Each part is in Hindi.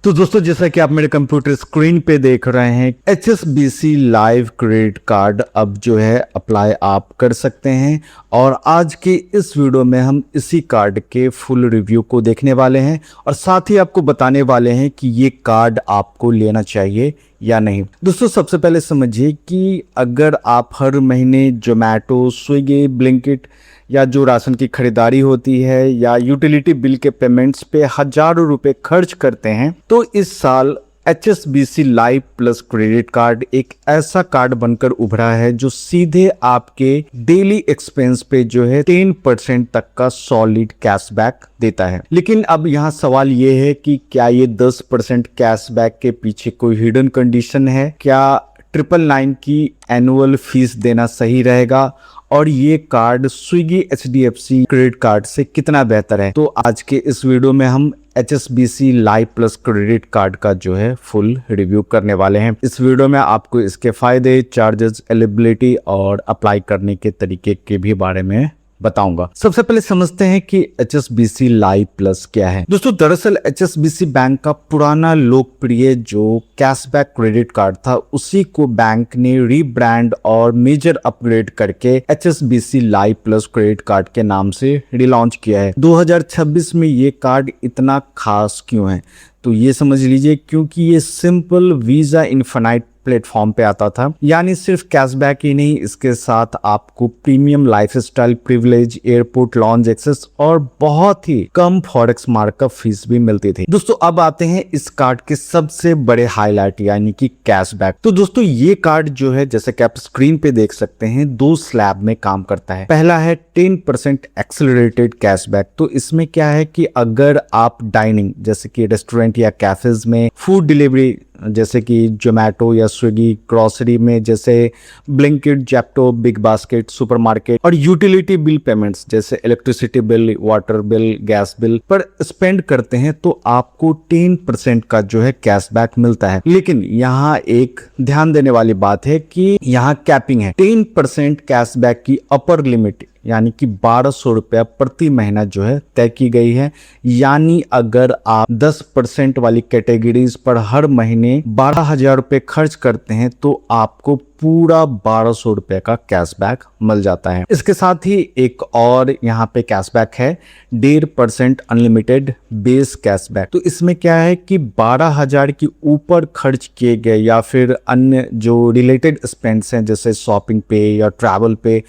तो दोस्तों, जैसा कि आप मेरे कंप्यूटर स्क्रीन पे देख रहे हैं, HSBC लाइव क्रेडिट कार्ड अब जो है अप्लाई आप कर सकते हैं। और आज के इस वीडियो में हम इसी कार्ड के फुल रिव्यू को देखने वाले हैं और साथ ही आपको बताने वाले हैं कि ये कार्ड आपको लेना चाहिए या नहीं। दोस्तों, सबसे पहले समझिए कि अगर आप हर महीने जोमेटो, स्विगी, ब्लिंकिट या जो राशन की खरीदारी होती है या यूटिलिटी बिल के पेमेंट्स पे हजारों रुपए खर्च करते हैं, तो इस साल HSBC live plus credit card एक ऐसा कार्ड बनकर उभरा है जो सीधे आपके डेली एक्सपेंस पे जो है 10% तक का सॉलिड कैशबैक देता है। लेकिन अब यहाँ सवाल ये है कि क्या ये 10% कैशबैक के पीछे कोई हिडन कंडीशन है? क्या 999 की एनुअल फीस देना सही रहेगा? और ये card Swiggy HDFC credit card से कितना बेहतर है? तो आज के इस वीडियो में हम HSBC live plus credit card का जो है फुल रिव्यू करने वाले हैं। इस वीडियो में आपको इसके फायदे, चार्जेस, एलिजिबिलिटी और अप्लाई करने के तरीके के भी बारे में बताऊंगा। सबसे पहले समझते हैं कि HSBC लाइव प्लस क्या है। दोस्तों, दरअसल HSBC बैंक का पुराना लोकप्रिय जो कैशबैक क्रेडिट कार्ड था, उसी को बैंक ने रीब्रांड और मेजर अपग्रेड करके HSBC live plus credit card के नाम से रिलॉन्च किया है। 2026 में ये कार्ड इतना खास क्यों है? तो ये समझ लीजिए क्योंकि ये सिंपल वीजा इन्फिनाइट प्लेटफॉर्म पे आता था। यानी सिर्फ कैशबैक ही नहीं, इसके साथ आपको premium lifestyle privilege, airport lounge access और बहुत ही कम फॉरेक्स मार्कअप फीस भी मिलती थी। दोस्तों, अब आते हैं इस कार्ड के सबसे बड़े हाईलाइट यानी कि कैशबैक। तो दोस्तों, ये कार्ड जो है, जैसे कि आप स्क्रीन पे देख सकते हैं, 2 स्लैब में काम करता है। पहला है 10% एक्सेलरेटेड कैशबैक। तो इसमें क्या है कि अगर आप डाइनिंग जैसे कि रेस्टोरेंट या कैफेज में, फूड डिलीवरी जैसे कि जोमेटो या स्विगी, ग्रोसरी में जैसे Blinkit, Zepto, big basket, supermarket और यूटिलिटी बिल पेमेंट्स जैसे electricity bill, water bill, gas bill पर स्पेंड करते हैं, तो आपको 10% का जो है कैशबैक मिलता है। लेकिन यहाँ एक ध्यान देने वाली बात है कि यहाँ कैपिंग है। 10% कैशबैक की अपर लिमिट यानी कि 1200 रुपया प्रति महीना जो है तय की गई है। यानी अगर आप 10% वाली कैटेगरीज पर हर महीने 12,000 रुपए खर्च करते हैं तो आपको पूरा 1200 रुपए का कैशबैक मिल जाता है। इसके साथ ही एक और यहाँ पे कैशबैक है, 1.5% अनलिमिटेड बेस कैशबैक। तो इसमें क्या है कि 12,000 के ऊपर खर्च किए गए या फिर अन्य जो रिलेटेड स्पेंड्स हैं जैसे शॉपिंग पे या ट्रैवल पे,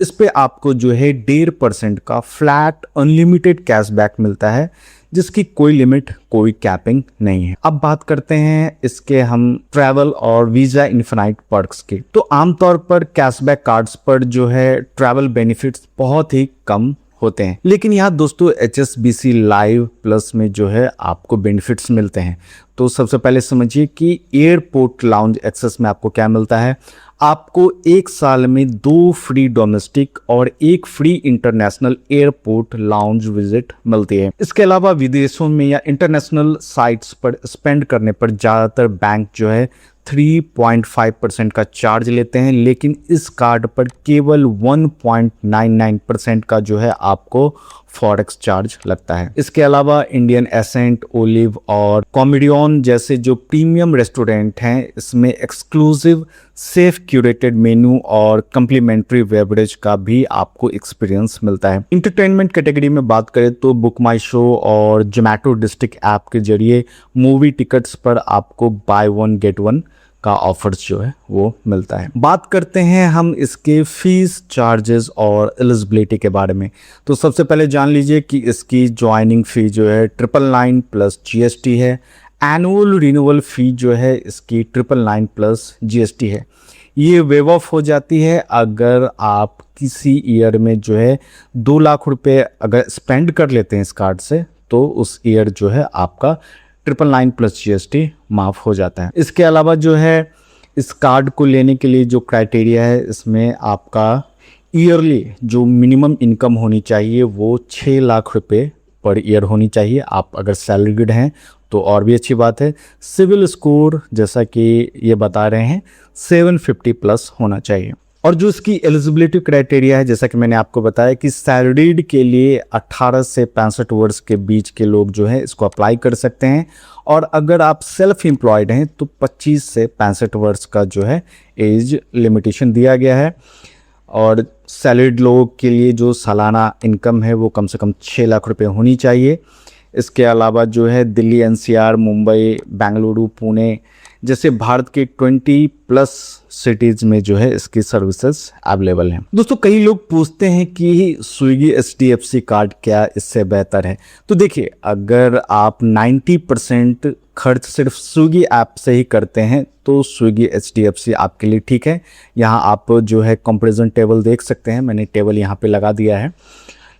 इस पे आपको जो है 1.5% का फ्लैट अनलिमिटेड कैशबैक मिलता है, जिसकी कोई लिमिट, कोई कैपिंग नहीं है। अब बात करते हैं इसके हम ट्रैवल और वीजा इन्फिनाइट पर्क्स की। तो आमतौर पर कैशबैक कार्ड्स पर जो है ट्रैवल बेनिफिट्स बहुत ही कम होते हैं, लेकिन यहाँ दोस्तों HSBC लाइव प्लस में जो है आपको बेनिफिट्स मिलते हैं। तो सबसे पहले समझिए कि एयरपोर्ट लाउंज एक्सेस में आपको क्या मिलता है। आपको 1 साल में 2 फ्री डोमेस्टिक और 1 free international airport lounge visit मिलती है। इसके अलावा विदेशों में या इंटरनेशनल साइट्स पर स्पेंड करने पर ज़्यादातर बैंक जो है 3.5% का चार्ज लेते हैं, लेकिन इस कार्ड पर केवल 1.99% का जो है आपको फॉरेक्स चार्ज लगता है। इसके अलावा इंडियन एसेंट, ओलिव और कॉमेडियन जैसे जो प्रीमियम रेस्टोरेंट हैं, इसमें एक्सक्लूसिव सेफ क्यूरेटेड मेन्यू और कम्प्लीमेंट्री बेवरेज का भी आपको एक्सपीरियंस मिलता है। इंटरटेनमेंट कैटेगरी में बात करें तो बुक माई शो और जोमेटो डिस्ट्रिक्ट ऐप के जरिए मूवी टिकट्स पर आपको बाय 1 गेट 1 का ऑफर्स जो है वो मिलता है। बात करते हैं हम इसके फीस, चार्जेस और एलिजिबिलिटी के बारे में। तो सबसे पहले जान लीजिए कि इसकी ज्वाइनिंग फी जो है 999 प्लस GST है। एनुअल रिन्यूअल फी जो है इसकी 999 प्लस GST है। ये वेव ऑफ हो जाती है अगर आप किसी ईयर में जो है 2 लाख रुपए अगर स्पेंड कर लेते हैं इस कार्ड से, तो उस ईयर जो है आपका 999 प्लस GST माफ हो जाता है। इसके अलावा जो है इस कार्ड को लेने के लिए जो क्राइटेरिया है, इसमें आपका ईयरली जो मिनिमम इनकम होनी चाहिए वो 6 लाख रुपए पर ईयर होनी चाहिए। आप अगर सैलरीड हैं तो और भी अच्छी बात है। सिविल स्कोर जैसा कि ये बता रहे हैं 750 प्लस होना चाहिए। और जो इसकी एलिजिबिलिटी क्राइटेरिया है, जैसा कि मैंने आपको बताया कि सैलरीड के लिए 18 से 65 वर्ष के बीच के लोग जो है इसको अप्लाई कर सकते हैं, और अगर आप सेल्फ एम्प्लॉयड हैं तो 25 से 65 वर्ष का जो है एज लिमिटेशन दिया गया है। और सैलरीड लोगों के लिए जो सालाना इनकम है वो कम से कम 6 लाख रुपए होनी चाहिए। इसके अलावा जो है दिल्ली, एनसीआर, मुंबई, बेंगलुरु, पुणे जैसे भारत के 20+ सिटीज़ में जो है इसकी सर्विसेज अवेलेबल हैं। दोस्तों, कई लोग पूछते हैं कि स्विगी एचडीएफसी कार्ड क्या इससे बेहतर है। तो देखिए, अगर आप 90% खर्च सिर्फ स्विगी ऐप से ही करते हैं तो स्विगी एचडीएफसी आपके लिए ठीक है। यहाँ आप जो है कंपैरिजन टेबल देख सकते हैं, मैंने टेबल यहाँ पे लगा दिया है।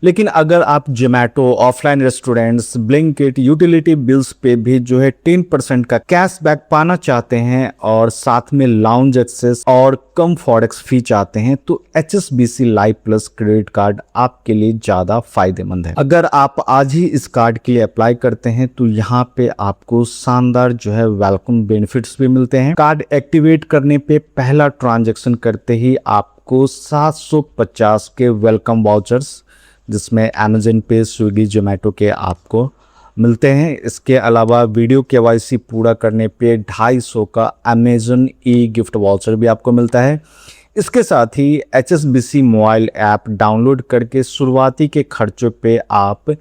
लेकिन अगर आप Zomato, offline restaurants, Blinkit, utility bills पे भी जो है 10% का कैशबैक पाना चाहते हैं और साथ में लाउंज एक्सेस और कम फॉरेक्स फी चाहते हैं तो HSBC live plus credit card आपके लिए ज़्यादा फायदेमंद है। अगर आप आज ही इस कार्ड के लिए अप्लाई करते हैं तो यहाँ पे आपको शानदार जो है वेलकम बेनिफिट्स भी मिलते हैं। कार्ड एक्टिवेट करने पे पहला ट्रांजेक्शन करते ही आपको 750 के वेलकम वाउचर्स, जिसमें अमेजन पे, स्विगी, जोमैटो के आपको मिलते हैं। इसके अलावा वीडियो KYC पूरा करने पे 250 का अमेजन ई गिफ्ट वाउचर भी आपको मिलता है। इसके साथ ही HSBC मोबाइल ऐप डाउनलोड करके शुरुआती के खर्चों पे आप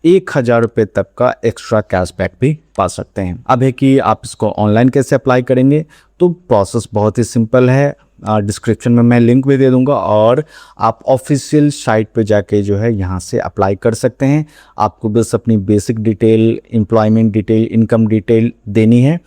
1000 रुपये तक का एक्स्ट्रा कैशबैक भी पा सकते हैं। अब है कि आप इसको ऑनलाइन कैसे अप्लाई करेंगे, तो प्रोसेस बहुत ही सिंपल है। डिस्क्रिप्शन में मैं लिंक भी दे दूंगा और आप ऑफिशियल साइट पे जाके जो है यहाँ से अप्लाई कर सकते हैं। आपको बस अपनी basic detail, employment detail, income detail देनी है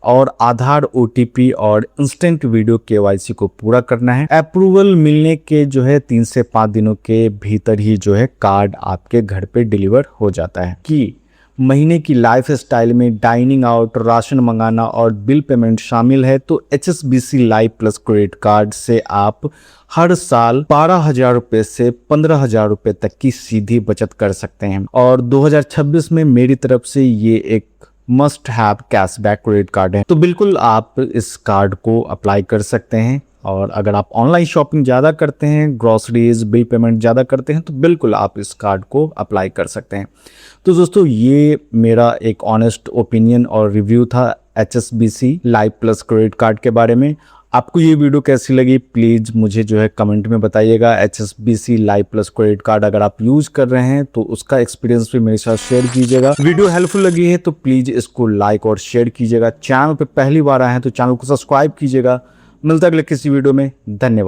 और आधार, OTP और इंस्टेंट वीडियो KYC को पूरा करना है। अप्रूवल मिलने के जो है 3 से 5 दिनों के भीतर ही जो है कार्ड आपके घर पे डिलीवर हो जाता है। कि महीने की लाइफ स्टाइल में डाइनिंग आउट, राशन मंगाना और बिल पेमेंट शामिल है तो HSBC live plus credit card से आप हर साल 12,000 रुपये से 15,000 रुपये तक की सीधी बचत कर सकते हैं। और 2026 में मेरी तरफ से ये एक must have cashback credit card है, तो बिल्कुल आप इस कार्ड को अप्लाई कर सकते हैं। और अगर आप ऑनलाइन शॉपिंग ज़्यादा करते हैं, ग्रॉसरीज, बिल पेमेंट ज़्यादा करते हैं तो बिल्कुल आप इस कार्ड को अप्लाई कर सकते हैं। तो दोस्तों, ये मेरा एक ऑनेस्ट ओपिनियन और रिव्यू था HSBC live plus credit card के बारे में। आपको ये वीडियो कैसी लगी प्लीज़ मुझे जो है कमेंट में बताइएगा। HSBC live plus credit card अगर आप यूज़ कर रहे हैं तो उसका एक्सपीरियंस भी मेरे साथ शेयर कीजिएगा। वीडियो हेल्पफुल लगी है तो प्लीज़ इसको लाइक और शेयर कीजिएगा। चैनल पे पहली बार आए हैं तो चैनल को सब्सक्राइब कीजिएगा। मिलता है अगले किसी वीडियो में। धन्यवाद।